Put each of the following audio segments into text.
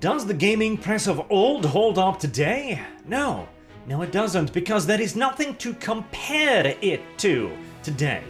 Does the gaming press of old hold up today? No. No, it doesn't, because there is nothing to compare it to today.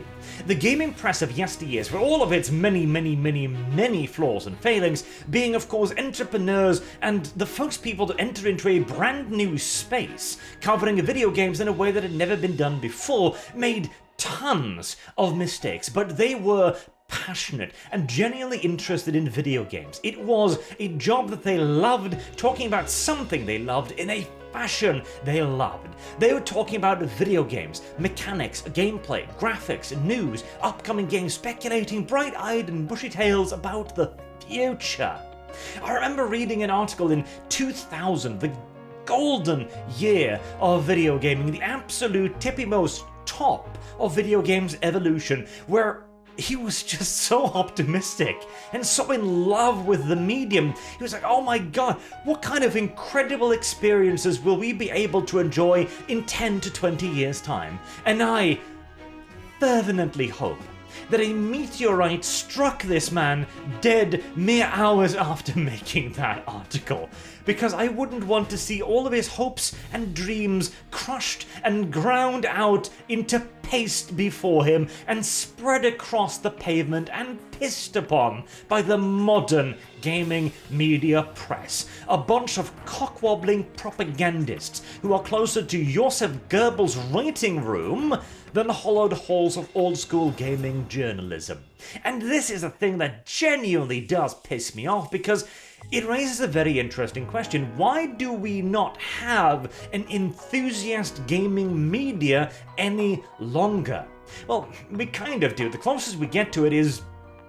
The gaming press of yesteryears, for all of its many flaws and failings, being of course entrepreneurs and the first people to enter into a brand new space, covering video games in a way that had never been done before, made tons of mistakes, but they were passionate and genuinely interested in video games. It was a job that they loved, talking about something they loved in a fashion they loved. They were talking about video games, mechanics, gameplay, graphics, news, upcoming games, speculating bright-eyed and bushy tales about the future. I remember reading an article in 2000, the golden year of video gaming, the absolute tippy-most top of video games evolution, where he was just so optimistic and so in love with the medium. He was like, oh my god, what kind of incredible experiences will we be able to enjoy in 10 to 20 years' time? And I fervently hope that a meteorite struck this man dead mere hours after making that article, because I wouldn't want to see all of his hopes and dreams crushed and ground out into paste before him and spread across the pavement and pissed upon by the modern gaming media press. A bunch of cock-wobbling propagandists who are closer to Joseph Goebbels' writing room than the hollowed halls of old-school gaming journalism. And this is a thing that genuinely does piss me off, because it raises a very interesting question. Why do we not have an enthusiast gaming media any longer? Well, we kind of do. The closest we get to it is,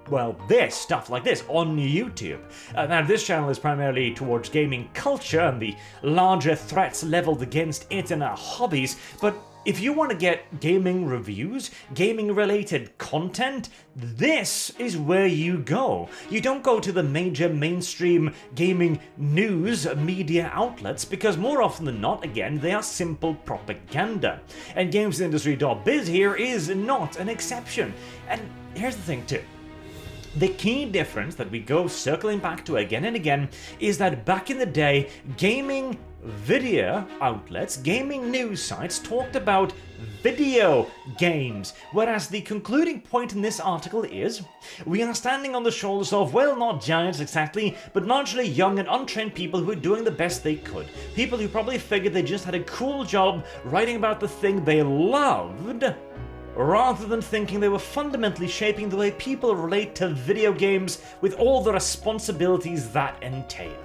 well, this, stuff like this, on YouTube. Now, this channel is primarily towards gaming culture and the larger threats leveled against it and our hobbies, but if you want to get gaming reviews, gaming-related content, this is where you go. You don't go to the major mainstream gaming news media outlets, because more often than not, again, they are simple propaganda. And GamesIndustry.biz here is not an exception. And here's the thing too. The key difference that we go circling back to again and again is that back in the day, gaming video outlets, gaming news sites talked about video games, whereas the concluding point in this article is, we are standing on the shoulders of, well, not giants exactly, but largely young and untrained people who are doing the best they could. People who probably figured they just had a cool job writing about the thing they loved, rather than thinking they were fundamentally shaping the way people relate to video games with all the responsibilities that entail.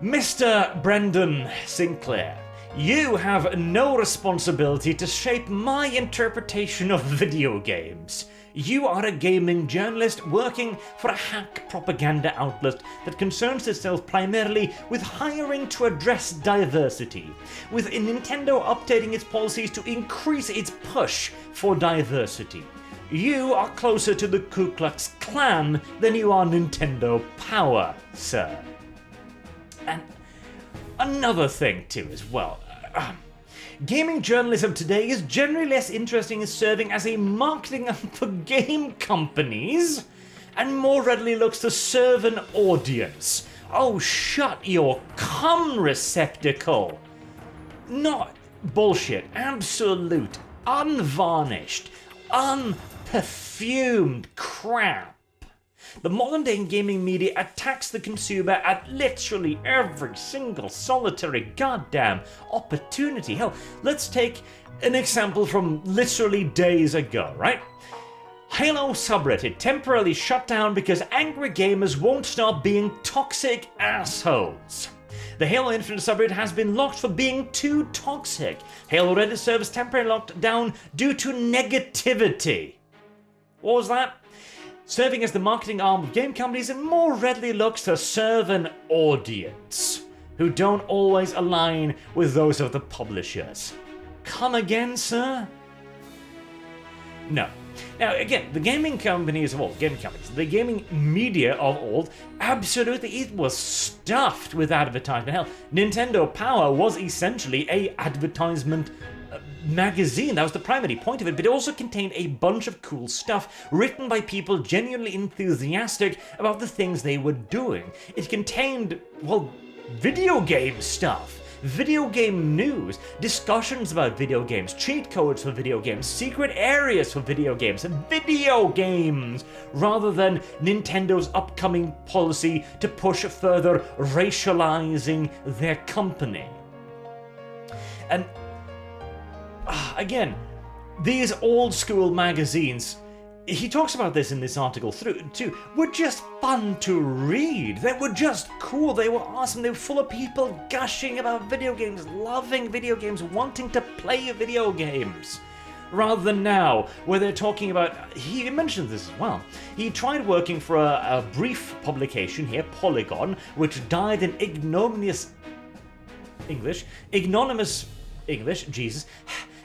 Mr. Brendan Sinclair, you have no responsibility to shape my interpretation of video games. You are a gaming journalist working for a hack propaganda outlet that concerns itself primarily with hiring to address diversity, with Nintendo updating its policies to increase its push for diversity. You are closer to the Ku Klux Klan than you are Nintendo Power, sir. And another thing too as well. Gaming journalism today is generally less interesting in serving as a marketing arm for game companies, and more readily looks to serve an audience. Oh, shut your cum receptacle. Not bullshit, absolute, unvarnished, unperfumed crap. The modern day gaming media attacks the consumer at literally every single solitary goddamn opportunity. Hell, let's take an example from literally days ago, right? Halo subreddit temporarily shut down because angry gamers won't stop being toxic assholes. The Halo Infinite subreddit has been locked for being too toxic. Halo Reddit servers temporarily locked down due to negativity. What was that? Serving as the marketing arm of game companies, and more readily looks to serve an audience who don't always align with those of the publishers. Come again, sir? No. Now, again, the gaming companies of old, the gaming media of old, absolutely, it was stuffed with advertisement. Hell, Nintendo Power was essentially a advertisement magazine. That was the primary point of it, but it also contained a bunch of cool stuff written by people genuinely enthusiastic about the things they were doing. It contained, well, video game stuff. Video game news, discussions about video games, cheat codes for video games, secret areas for video games, rather than Nintendo's upcoming policy to push further racializing their company. And again, these old school magazines, he talks about this in this article too, were just fun to read. They were just cool, they were awesome, they were full of people gushing about video games, loving video games, wanting to play video games. Rather than now, where they're talking about, he mentioned this as well, he tried working for a brief publication here, Polygon, which died in ignominious English, Jesus,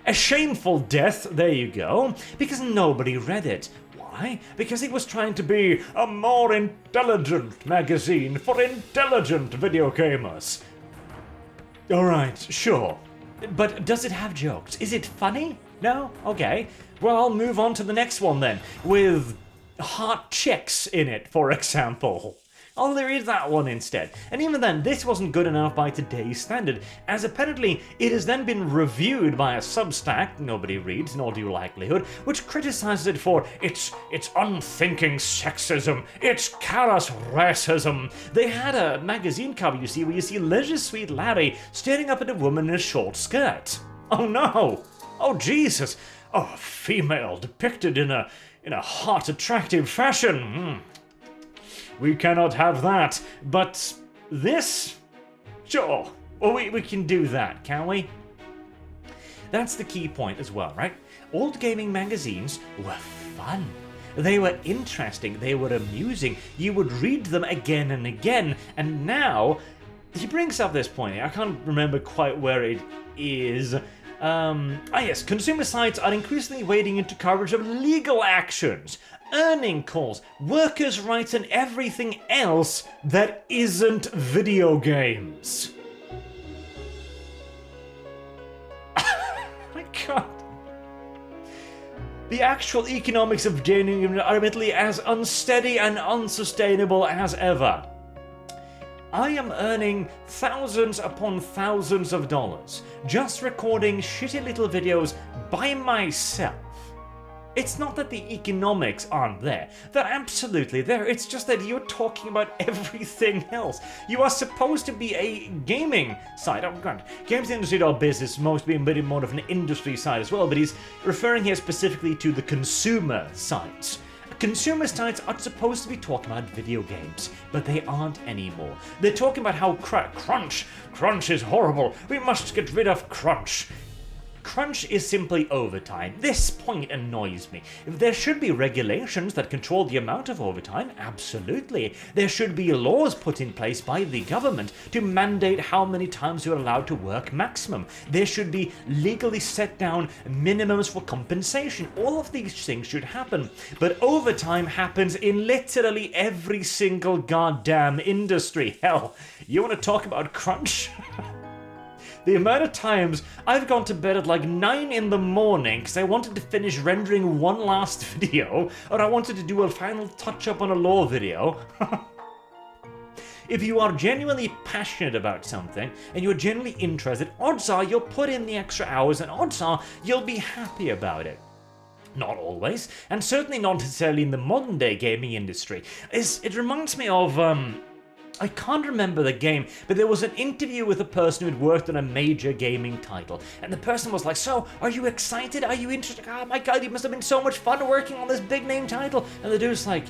a shameful death, there you go, because nobody read it. Why? Because it was trying to be a more intelligent magazine for intelligent video gamers. Alright, sure. But does it have jokes? Is it funny? No? Okay. Well, I'll move on to the next one then, with hot chicks in it, for example. I'll read that one instead. And even then, this wasn't good enough by today's standard, as apparently it has then been reviewed by a Substack nobody reads in all due likelihood, which criticizes it for its unthinking sexism, its callous racism. They had a magazine cover, you see, where you see Leisure Suite Larry staring up at a woman in a short skirt. Oh no! Oh Jesus! Oh, a female depicted in a hot, attractive fashion. We cannot have that, but this? Sure. Well, we can do that, can we? That's the key point as well, right? Old gaming magazines were fun. They were interesting, they were amusing, you would read them again and again, and now, he brings up this point, I can't remember quite where it is. Yes, consumer sites are increasingly wading into coverage of legal actions, earning calls, workers' rights, and everything else that isn't video games. My God. The actual economics of gaming are admittedly as unsteady and unsustainable as ever. I am earning thousands upon thousands of dollars just recording shitty little videos by myself. It's not that the economics aren't there. They're absolutely there. It's just that you're talking about everything else. You are supposed to be a gaming site. Oh, granted, games industry.biz most being a bit more of an industry site as well, but he's referring here specifically to the consumer sites. Consumer sites are supposed to be talking about video games, but they aren't anymore. They're talking about how crunch is horrible. We must get rid of crunch. Crunch is simply overtime. This point annoys me. There should be regulations that control the amount of overtime, absolutely. There should be laws put in place by the government to mandate how many times you're allowed to work maximum. There should be legally set down minimums for compensation. All of these things should happen. But overtime happens in literally every single goddamn industry. Hell, you want to talk about crunch? The amount of times I've gone to bed at like 9 in the morning because I wanted to finish rendering one last video, or I wanted to do a final touch-up on a law video. If you are genuinely passionate about something, and you're genuinely interested, odds are you'll put in the extra hours, and odds are you'll be happy about it. Not always, and certainly not necessarily in the modern day gaming industry. It reminds me of, I can't remember the game, but there was an interview with a person who had worked on a major gaming title, and the person was like, so, are you excited? Are you interested? Oh my God, it must have been so much fun working on this big name title. And the dude's like,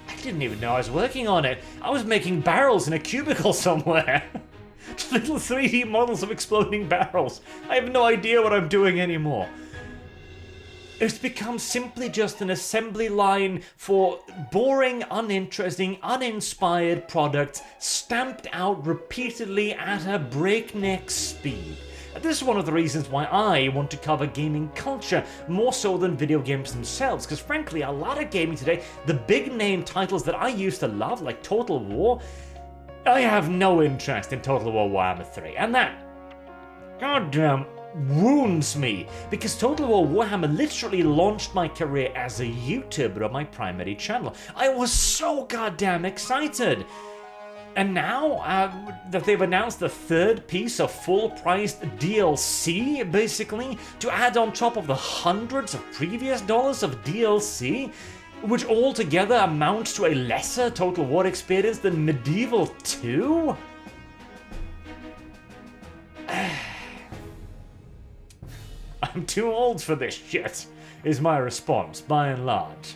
I didn't even know I was working on it. I was making barrels in a cubicle somewhere. Just little 3D models of exploding barrels. I have no idea what I'm doing anymore. It's become simply just an assembly line for boring, uninteresting, uninspired products stamped out repeatedly at a breakneck speed. This is one of the reasons why I want to cover gaming culture more so than video games themselves, because frankly, a lot of gaming today, the big name titles that I used to love, like Total War, I have no interest in Total War Warhammer 3, and that, goddamn wounds me, because Total War Warhammer literally launched my career as a YouTuber on my primary channel. I was so goddamn excited. And now that they've announced the third piece of full-priced DLC, basically, to add on top of the hundreds of previous dollars of DLC, which altogether amounts to a lesser Total War experience than Medieval 2? I'm too old for this shit, is my response, by and large.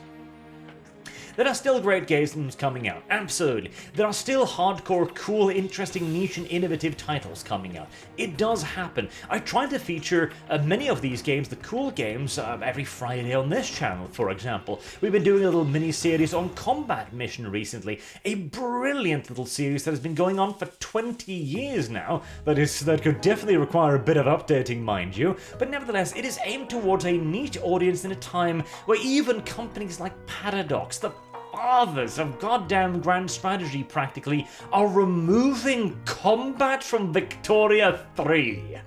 There are still great games coming out, absolutely. There are still hardcore, cool, interesting, niche and innovative titles coming out. It does happen. I try to feature many of these games, the cool games, every Friday on this channel, for example. We've been doing a little mini-series on Combat Mission recently, a brilliant little series that has been going on for 20 years now, that could definitely require a bit of updating, mind you, but nevertheless, it is aimed towards a niche audience in a time where even companies like Paradox, the fathers of goddamn grand strategy practically, are removing combat from Victoria 3.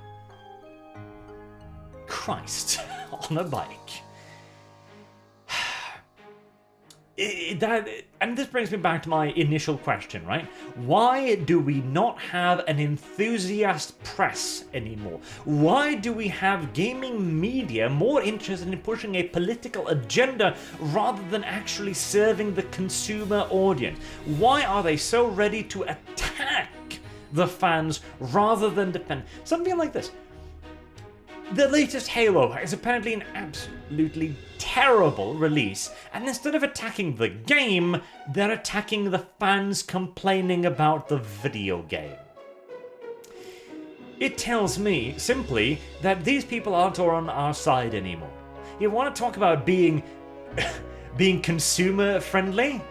Christ, on a bike. And this brings me back to my initial question, right? Why do we not have an enthusiast press anymore? Why do we have gaming media more interested in pushing a political agenda rather than actually serving the consumer audience? Why are they so ready to attack the fans rather than defend? Something like this. The latest Halo is apparently an absolutely terrible release, and instead of attacking the game, they're attacking the fans complaining about the video game. It tells me, simply, that these people aren't on our side anymore. You want to talk about being consumer friendly?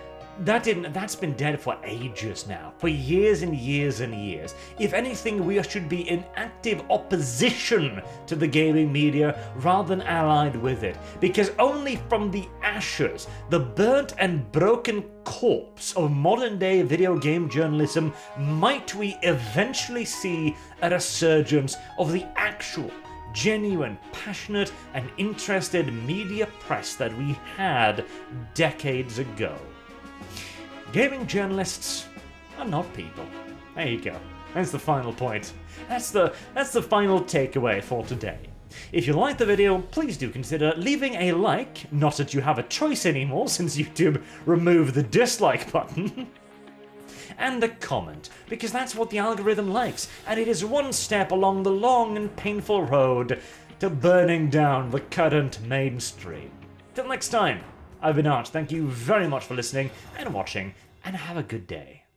That's been dead for ages now, for years and years and years. If anything, we should be in active opposition to the gaming media rather than allied with it, because only from the ashes, the burnt and broken corpse of modern day video game journalism, might we eventually see a resurgence of the actual, genuine, passionate and interested media press that we had decades ago. Gaming journalists are not people. There you go. That's the final point. That's the final takeaway for today. If you liked the video, please do consider leaving a like, not that you have a choice anymore since YouTube removed the dislike button, and a comment, because that's what the algorithm likes, and it is one step along the long and painful road to burning down the current mainstream. Till next time, I've been Arch. Thank you very much for listening and watching, and have a good day.